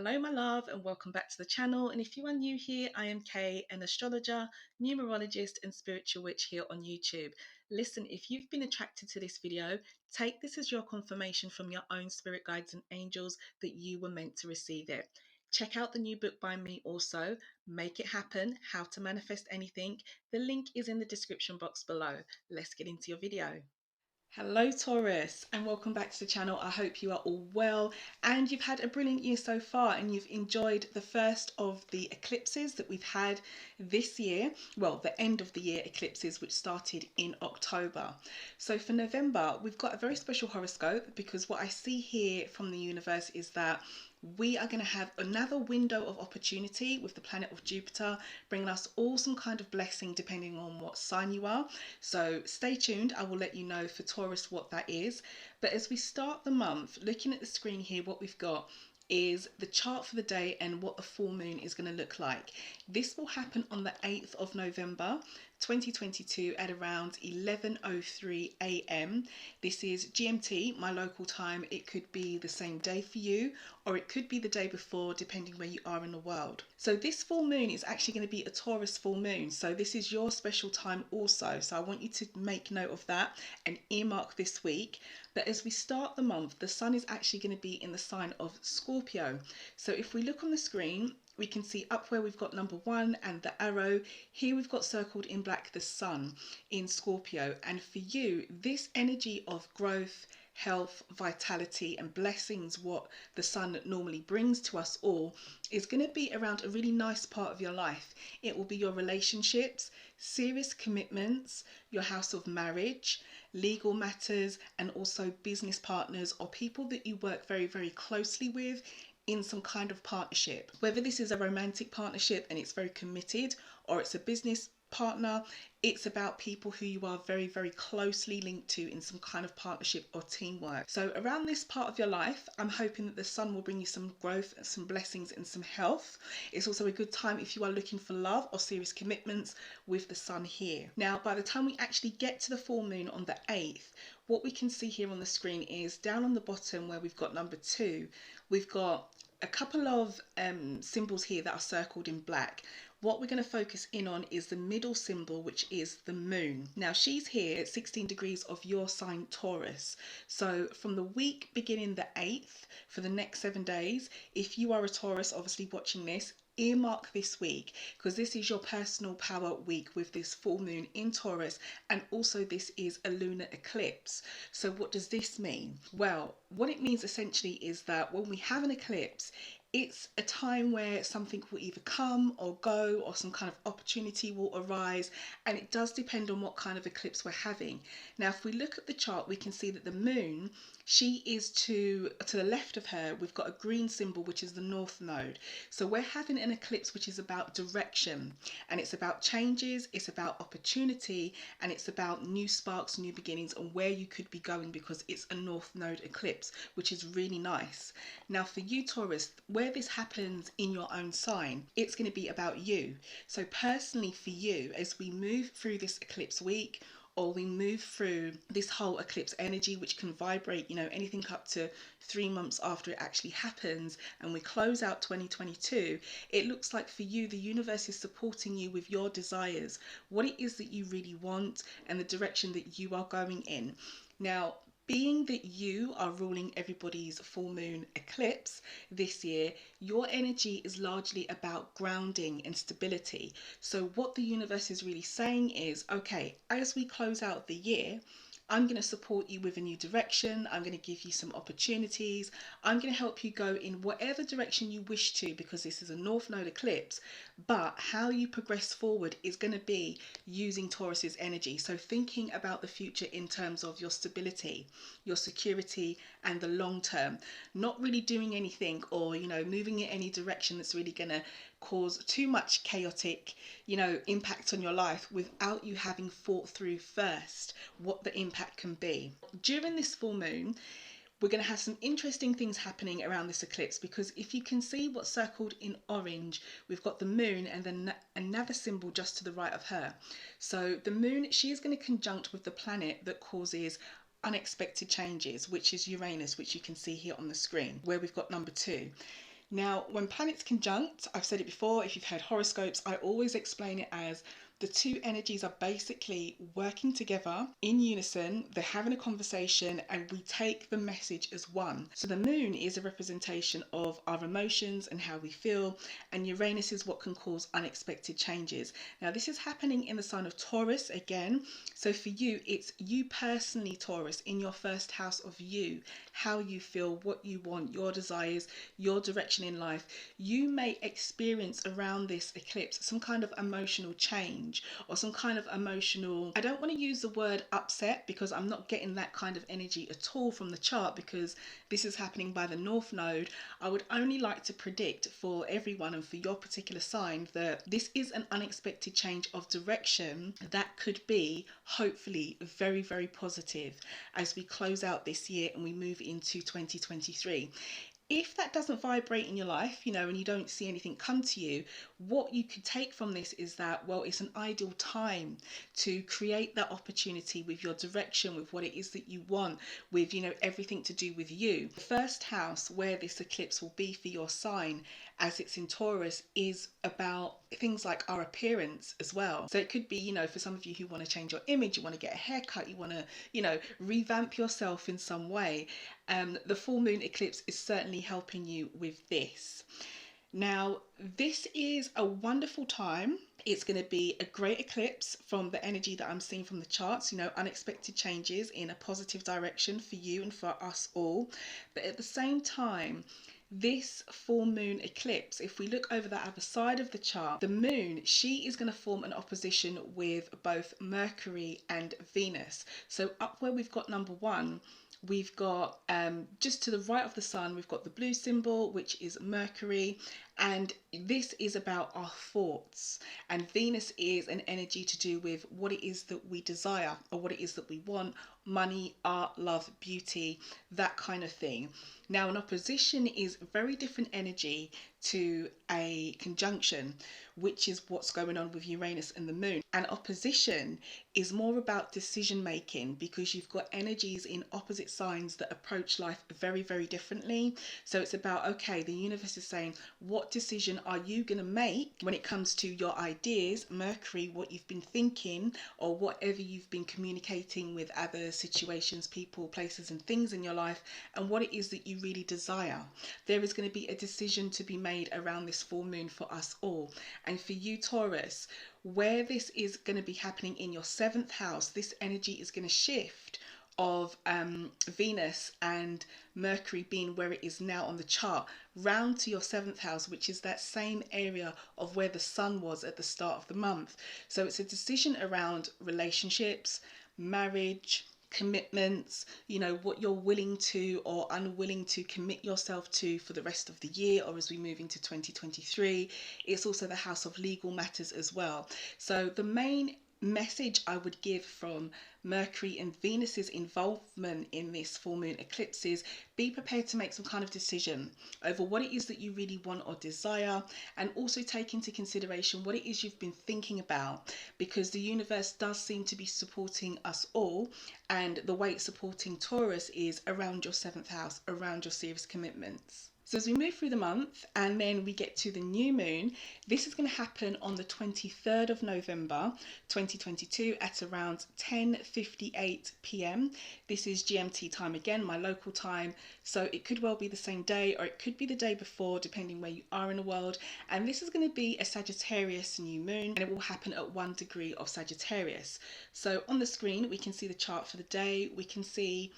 Hello my love and welcome back to the channel, and if you are new here, I am Kay, an astrologer, numerologist and spiritual witch here on YouTube. Listen, if you've been attracted to this video, take this as your confirmation from your own spirit guides and angels that you were meant to receive it. Check out the new book by me also, Make It Happen, How to Manifest Anything. The link is in the description box below. Let's get into your video. Hello Taurus and welcome back to the channel. I hope you are all well and you've had a brilliant year so far and you've enjoyed the first of the eclipses that we've had this year. Well, the end of the year eclipses, which started in October. So for November, we've got a very special horoscope because what I see here from the universe is that we are going to have another window of opportunity with the planet of Jupiter bringing us all some kind of blessing depending on what sign you are. So stay tuned, I will let you know for Taurus what that is. But as we start the month, looking at the screen here, what we've got is the chart for the day and what the full moon is going to look like. This will happen on the 8th of November 2022 at around 11:03 a.m. This is GMT, my local time. It could be the same day for you or it could be the day before depending where you are in the world. So this full moon is actually going to be a Taurus full moon, so this is your special time also. So I want you to make note of that and earmark this week. But as we start the month, the sun is actually going to be in the sign of Scorpio. So if we look on the screen, we can see up where we've got number 1 and the arrow. Here we've got circled in black the sun in Scorpio. And for you, this energy of growth, health, vitality and blessings, what the sun normally brings to us all, is going to be around a really nice part of your life. It will be your relationships, serious commitments, your house of marriage, legal matters, and also business partners or people that you work very, very closely with in some kind of partnership. Whether this is a romantic partnership and it's very committed, or it's a business partner, it's about people who you are very, very closely linked to in some kind of partnership or teamwork. So around this part of your life, I'm hoping that the sun will bring you some growth, some blessings and some health. It's also a good time if you are looking for love or serious commitments with the sun here. Now, by the time we actually get to the full moon on the 8th, what we can see here on the screen is down on the bottom where we've got number 2, we've got a couple of symbols here that are circled in black. What we're going to focus in on is the middle symbol, which is the moon. Now she's here at 16 degrees of your sign Taurus. So from the week beginning the 8th for the next 7 days, if you are a Taurus obviously watching this, earmark this week because this is your personal power week with this full moon in Taurus, and also this is a lunar eclipse. So what does this mean? Well, what it means essentially is that when we have an eclipse, it's a time where something will either come or go, or some kind of opportunity will arise, and it does depend on what kind of eclipse we're having. Now if we look at the chart, we can see that the moon, she is to the left of her, we've got a green symbol which is the north node. So we're having an eclipse which is about direction, and it's about changes, it's about opportunity, and it's about new sparks, new beginnings, and where you could be going because it's a north node eclipse, which is really nice. Now for you Taurus, where this happens in your own sign, it's going to be about you. So personally for you, as we move through this eclipse week, or we move through this whole eclipse energy, which can vibrate, you know, anything up to 3 months after it actually happens, and we close out 2022, it looks like for you, the universe is supporting you with your desires, what it is that you really want, and the direction that you are going in. Now, being that you are ruling everybody's full moon eclipse this year, your energy is largely about grounding and stability. So what the universe is really saying is, okay, as we close out the year, I'm going to support you with a new direction. I'm going to give you some opportunities. I'm going to help you go in whatever direction you wish to, because this is a North Node eclipse. But how you progress forward is going to be using Taurus's energy. So thinking about the future in terms of your stability, your security, and the long term. Not really doing anything or, you know, moving in any direction that's really going to cause too much chaotic, you know, impact on your life without you having thought through first what the impact can be. During this full moon, we're going to have some interesting things happening around this eclipse, because if you can see what's circled in orange, we've got the moon and then another symbol just to the right of her. So the moon, she is going to conjunct with the planet that causes unexpected changes, which is Uranus, which you can see here on the screen, where we've got number 2. Now, when planets conjunct, I've said it before, if you've heard horoscopes, I always explain it as the two energies are basically working together in unison, they're having a conversation, and we take the message as one. So the moon is a representation of our emotions and how we feel, and Uranus is what can cause unexpected changes. Now, this is happening in the sign of Taurus again. So for you, it's you personally, Taurus, in your first house of you, how you feel, what you want, your desires, your direction in life. You may experience around this eclipse some kind of emotional change or some kind of emotional, I don't want to use the word upset because I'm not getting that kind of energy at all from the chart, because this is happening by the North Node. I would only like to predict for everyone and for your particular sign that this is an unexpected change of direction that could be hopefully very, very positive as we close out this year and we move into 2023. If that doesn't vibrate in your life, and you don't see anything come to you, what you could take from this is that, well, it's an ideal time to create that opportunity with your direction, with what it is that you want, with, everything to do with you. The first house where this eclipse will be for your sign, as it's in Taurus, is about things like our appearance as well. So it could be, for some of you who want to change your image, you want to get a haircut, you want to, revamp yourself in some way. The full moon eclipse is certainly helping you with this. Now, this is a wonderful time. It's going to be a great eclipse from the energy that I'm seeing from the charts, unexpected changes in a positive direction for you and for us all. But at the same time, this full moon eclipse, if we look over the other side of the chart, the moon, she is going to form an opposition with both Mercury and Venus. So up where we've got number one, we've got just to the right of the sun, we've got the blue symbol, which is Mercury, and this is about our thoughts, and Venus is an energy to do with what it is that we desire or what it is that we want: money, art, love, beauty, that kind of thing. Now, an opposition is very different energy to a conjunction, which is what's going on with Uranus and the moon. An opposition is more about decision making, because you've got energies in opposite signs that approach life very, very differently. So it's about, okay, the universe is saying, what decision are you going to make when it comes to your ideas, Mercury, what you've been thinking, or whatever you've been communicating with other situations, people, places, and things in your life, and what it is that you really desire. There is going to be a decision to be made around this full moon for us all. And for you, Taurus, where this is going to be happening in your 7th house, this energy is going to shift of Venus and Mercury being where it is now on the chart, round to your 7th house, which is that same area of where the sun was at the start of the month. So it's a decision around relationships, marriage, commitments, what you're willing to or unwilling to commit yourself to for the rest of the year or as we move into 2023. It's also the house of legal matters as well. So the main message I would give from Mercury and Venus's involvement in this full moon eclipse is: be prepared to make some kind of decision over what it is that you really want or desire, and also take into consideration what it is you've been thinking about, because the universe does seem to be supporting us all, and the way it's supporting Taurus is around your 7th house, around your serious commitments. So as we move through the month and then we get to the new moon, this is going to happen on the 23rd of November 2022 at around 10:58 p.m. This is GMT time again, my local time. So it could well be the same day or it could be the day before, depending where you are in the world. And this is going to be a Sagittarius new moon, and it will happen at 1 degree of Sagittarius. So on the screen, we can see the chart for the day. We can see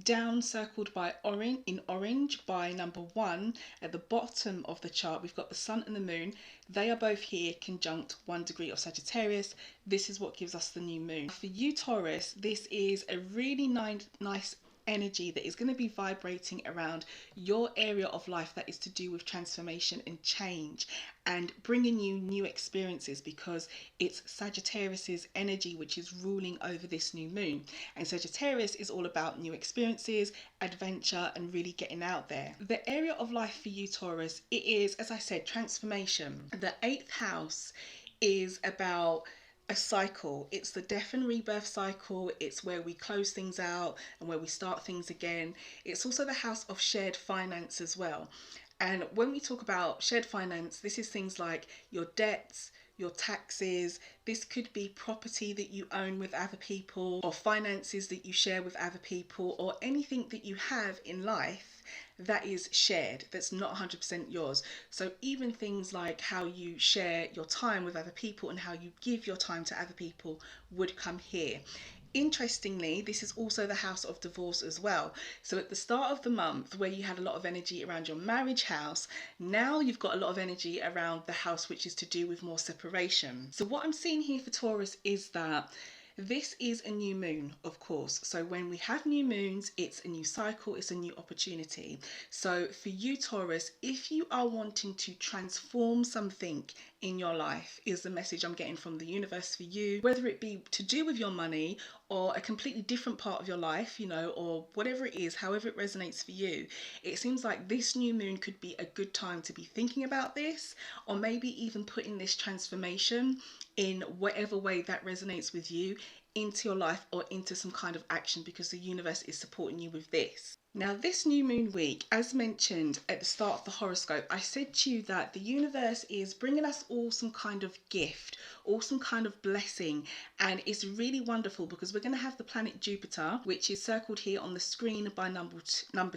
down circled by orange by number 1 at the bottom of the chart, we've got the sun and the moon. They are both here conjunct 1 degree of Sagittarius. This is what gives us the new moon. For you, Taurus, this is a really nice energy that is going to be vibrating around your area of life that is to do with transformation and change and bringing you new experiences, because it's Sagittarius's energy which is ruling over this new moon, and Sagittarius is all about new experiences, adventure, and really getting out there. The area of life for you, Taurus, it is, as I said, transformation. The 8th house is about a cycle. It's the death and rebirth cycle. It's where we close things out and where we start things again. It's also the house of shared finance as well. And when we talk about shared finance, this is things like your debts, your taxes. This could be property that you own with other people, or finances that you share with other people, or anything that you have in life that is shared, that's not 100% yours. So even things like how you share your time with other people and how you give your time to other people would come here. Interestingly, this is also the house of divorce as well. So at the start of the month, where you had a lot of energy around your marriage house, now you've got a lot of energy around the house which is to do with more separation. So what I'm seeing here for Taurus is that this is a new moon, of course. So when we have new moons, it's a new cycle, it's a new opportunity. So for you, Taurus, if you are wanting to transform something in your life, is the message I'm getting from the universe for you, whether it be to do with your money or a completely different part of your life, you know, or whatever it is, however it resonates for you. It seems like this new moon could be a good time to be thinking about this, or maybe even putting this transformation in whatever way that resonates with you into your life or into some kind of action, because the universe is supporting you with this. Now, this new moon week, as mentioned at the start of the horoscope, I said to you that the universe is bringing us all some kind of gift or some kind of blessing, and it's really wonderful because we're going to have the planet Jupiter, which is circled here on the screen by number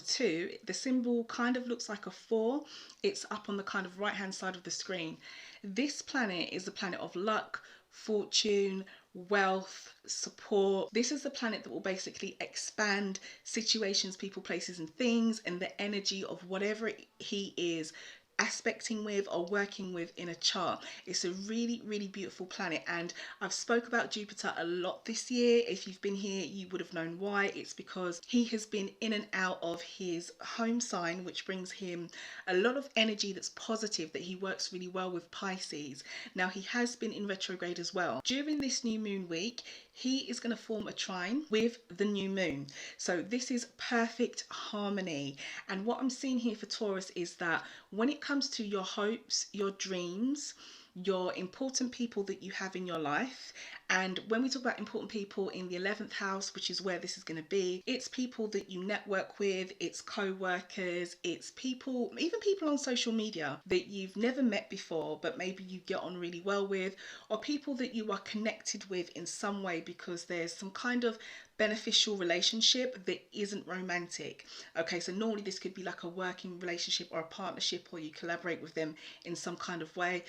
2. The symbol kind of looks like a 4. It's up on the kind of right hand side of the screen. This planet is the planet of luck, fortune, wealth, support. This is the planet that will basically expand situations, people, places and things, and the energy of whatever he is aspecting with or working with in a chart. It's a really beautiful planet, and I've spoke about Jupiter a lot this year. If you've been here, you would have known why. It's because he has been in and out of his home sign, which brings him a lot of energy that's positive, that he works really well with Pisces. Now, he has been in retrograde as well. During this new moon week, he is going to form a trine with the new moon. So this is perfect harmony. And what I'm seeing here for Taurus is that when it comes to your hopes, your dreams, your important people that you have in your life, and when we talk about important people in the 11th house, which is where this is going to be, it's people that you network with, it's co-workers, it's people, even people on social media that you've never met before but maybe you get on really well with, or people that you are connected with in some way because there's some kind of beneficial relationship that isn't romantic. Okay, so normally this could be like a working relationship or a partnership, or you collaborate with them in some kind of way,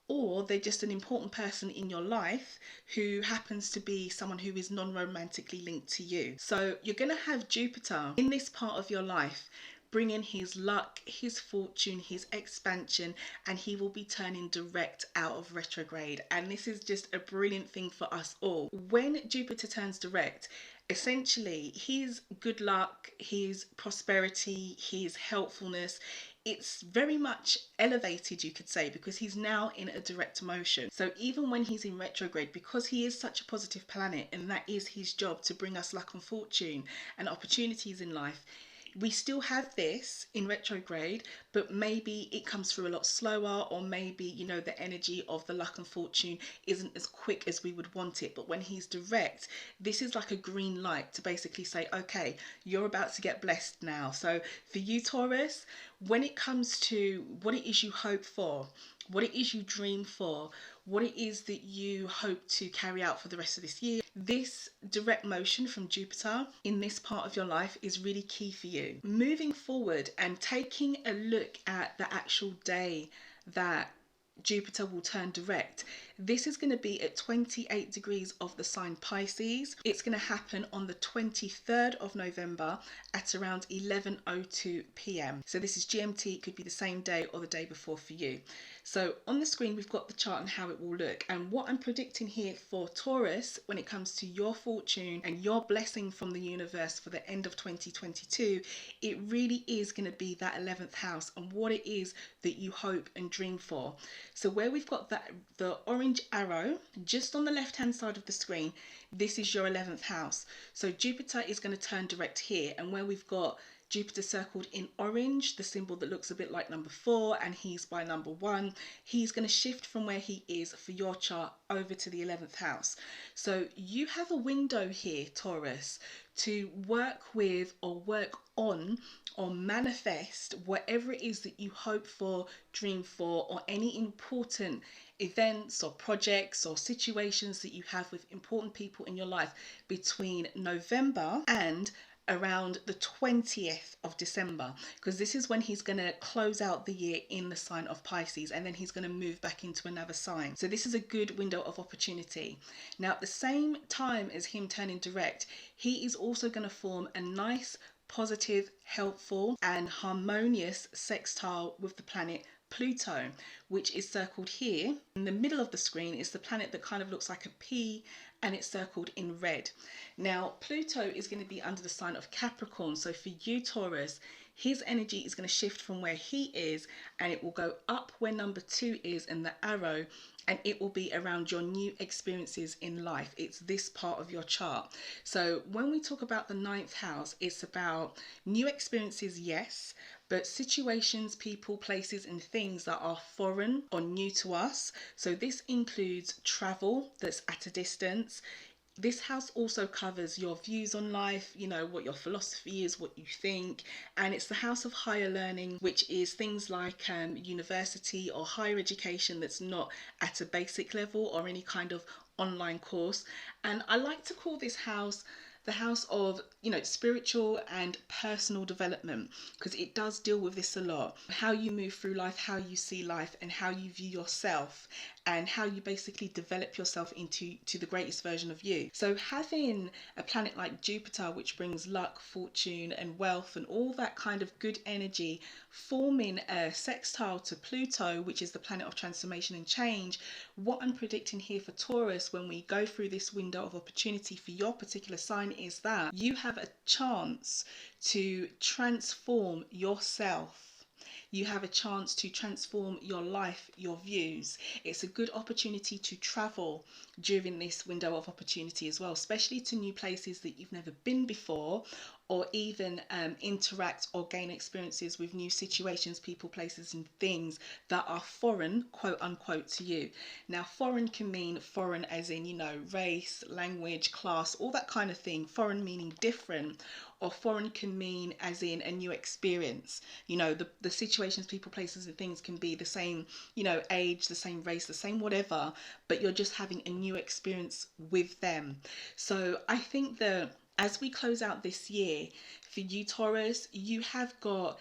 or they're just an important person in your life who happens to be someone who is non-romantically linked to you. So you're going to have Jupiter in this part of your life bringing his luck, his fortune, his expansion, and he will be turning direct out of retrograde. And this is just a brilliant thing for us all. When Jupiter turns direct, essentially his good luck, his prosperity, his helpfulness, it's very much elevated, you could say, because he's now in a direct motion. So even when he's in retrograde, because he is such a positive planet and that is his job to bring us luck and fortune and opportunities in life, we still have this in retrograde, but maybe it comes through a lot slower, or maybe, you know, the energy of the luck and fortune isn't as quick as we would want it. But when he's direct, this is like a green light to basically say, okay, you're about to get blessed now. So for you, Taurus, when it comes to what it is you hope for, what it is you dream for, what it is that you hope to carry out for the rest of this year, this direct motion from Jupiter in this part of your life is really key for you. Moving forward and taking a look at the actual day that Jupiter will turn direct, this is going to be at 28 degrees of the sign Pisces. It's going to happen on the 23rd of November at around 11:02 p.m. So this is GMT. It could be the same day or the day before for you. So on the screen, we've got the chart and how it will look. And what I'm predicting here for Taurus, when it comes to your fortune and your blessing from the universe for the end of 2022, it really is going to be that 11th house and what it is that you hope and dream for. So where we've got that, the orange arrow just on the left hand side of the screen, this is your 11th house. So Jupiter is going to turn direct here, and where we've got Jupiter circled in orange, the symbol that looks a bit like number 4, and he's by number 1. He's going to shift from where he is for your chart over to the 11th house. So you have a window here, Taurus, to work with or work on or manifest whatever it is that you hope for, dream for, or any important events or projects or situations that you have with important people in your life between November and around the 20th of December, because this is when he's going to close out the year in the sign of Pisces, and then he's going to move back into another sign. So this is a good window of opportunity. Now, at the same time as him turning direct, he is also going to form a nice, positive, helpful, and harmonious sextile with the planet Pluto, which is circled here. In the middle of the screen is the planet that kind of looks like a P, and it's circled in red. Now, Pluto is going to be under the sign of Capricorn. So for you, Taurus, his energy is going to shift from where he is, and it will go up where number 2 is in the arrow, and it will be around your new experiences in life. It's this part of your chart. So when we talk about the 9th house, it's about new experiences, yes, but situations, people, places, and things that are foreign or new to us. So this includes travel that's at a distance. This house also covers your views on life, you know, what your philosophy is, what you think. And it's the house of higher learning, which is things like university or higher education that's not at a basic level or any kind of online course. And I like to call this house the house of, you know, spiritual and personal development, because it does deal with this a lot. How you move through life, how you see life, and how you view yourself, and how you basically develop yourself into the greatest version of you. So having a planet like Jupiter, which brings luck, fortune, and wealth, and all that kind of good energy, forming a sextile to Pluto, which is the planet of transformation and change, what I'm predicting here for Taurus when we go through this window of opportunity for your particular sign is that you have a chance to transform yourself. You have a chance to transform your life, your views. It's a good opportunity to travel during this window of opportunity as well, especially to new places that you've never been before, or even interact or gain experiences with new situations, people, places, and things that are foreign, quote unquote, to you. Now, foreign can mean foreign as in, you know, race, language, class, all that kind of thing. Foreign meaning different, or foreign can mean as in a new experience. You know, the situations, people, places, and things can be the same, you know, age, the same race, the same whatever, but you're just having a new experience with them. So I think that as we close out this year, for you, Taurus, you have got,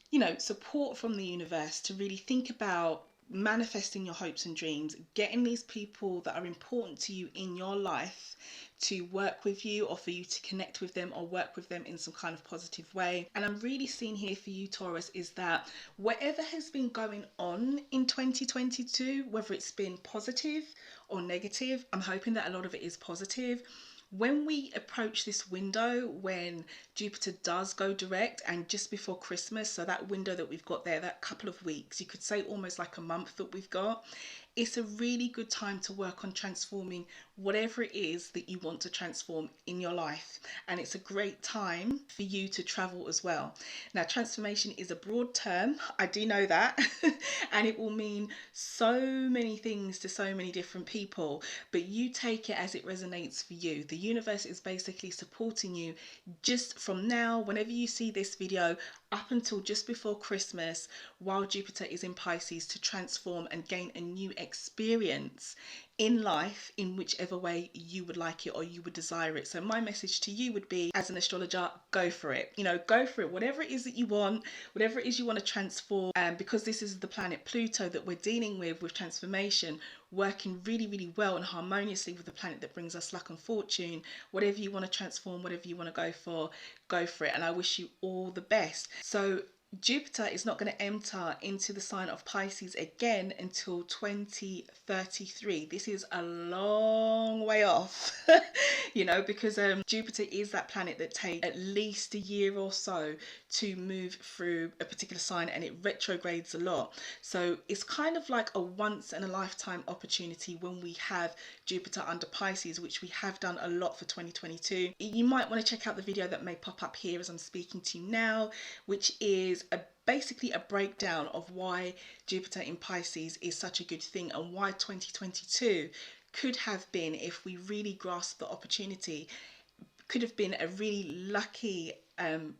you know, support from the universe to really think about manifesting your hopes and dreams, getting these people that are important to you in your life to work with you, or for you to connect with them or work with them in some kind of positive way. And I'm really seeing here for you, Taurus, is that whatever has been going on in 2022, whether it's been positive or negative, I'm hoping that a lot of it is positive. When we approach this window, when Jupiter does go direct, and just before Christmas, so that window that we've got there, that couple of weeks, you could say almost like a month that we've got, it's a really good time to work on transforming whatever it is that you want to transform in your life. And it's a great time for you to travel as well. Now, transformation is a broad term, I do know that, and it will mean so many things to so many different people, but you take it as it resonates for you. The universe is basically supporting you just from now, whenever you see this video, up until just before Christmas, while Jupiter is in Pisces, to transform and gain a new experience in life in whichever way you would like it or you would desire it. So my message to you would be, as an astrologer, go for it. You know, go for it. Whatever it is that you want, whatever it is you want to transform, because this is the planet Pluto that we're dealing with transformation, working really, really well and harmoniously with the planet that brings us luck and fortune. Whatever you want to transform, whatever you want to go for it. And I wish you all the best. So Jupiter is not going to enter into the sign of Pisces again until 2033. This is a long way off, you know, because Jupiter is that planet that takes at least a year or so to move through a particular sign, and it retrogrades a lot. So it's kind of like a once in a lifetime opportunity when we have Jupiter under Pisces, which we have done a lot for 2022. You might want to check out the video that may pop up here as I'm speaking to you now, which is basically a breakdown of why Jupiter in Pisces is such a good thing, and why 2022 could have been, if we really grasp the opportunity, could have been a really lucky,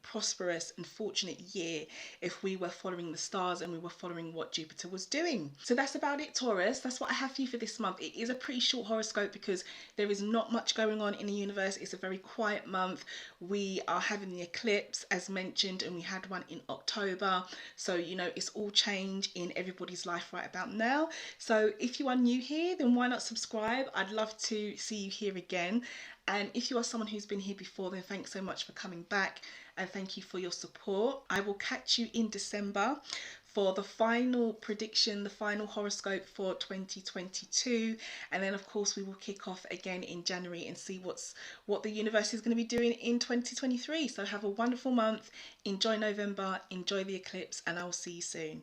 prosperous and fortunate year if we were following the stars and we were following what Jupiter was doing. So that's about it, Taurus. That's what I have for you for this month. It is a pretty short horoscope because there is not much going on in the universe. It's a very quiet month. We are having the eclipse, as mentioned, and we had one in October. So, you know, it's all change in everybody's life right about now. So if you are new here, then why not subscribe? I'd love to see you here again. And if you are someone who's been here before, then thanks so much for coming back, and thank you for your support. I will catch you in December for the final prediction, the final horoscope for 2022. And then of course we will kick off again in January and see what the universe is going to be doing in 2023. So have a wonderful month, enjoy November, enjoy the eclipse, and I will see you soon.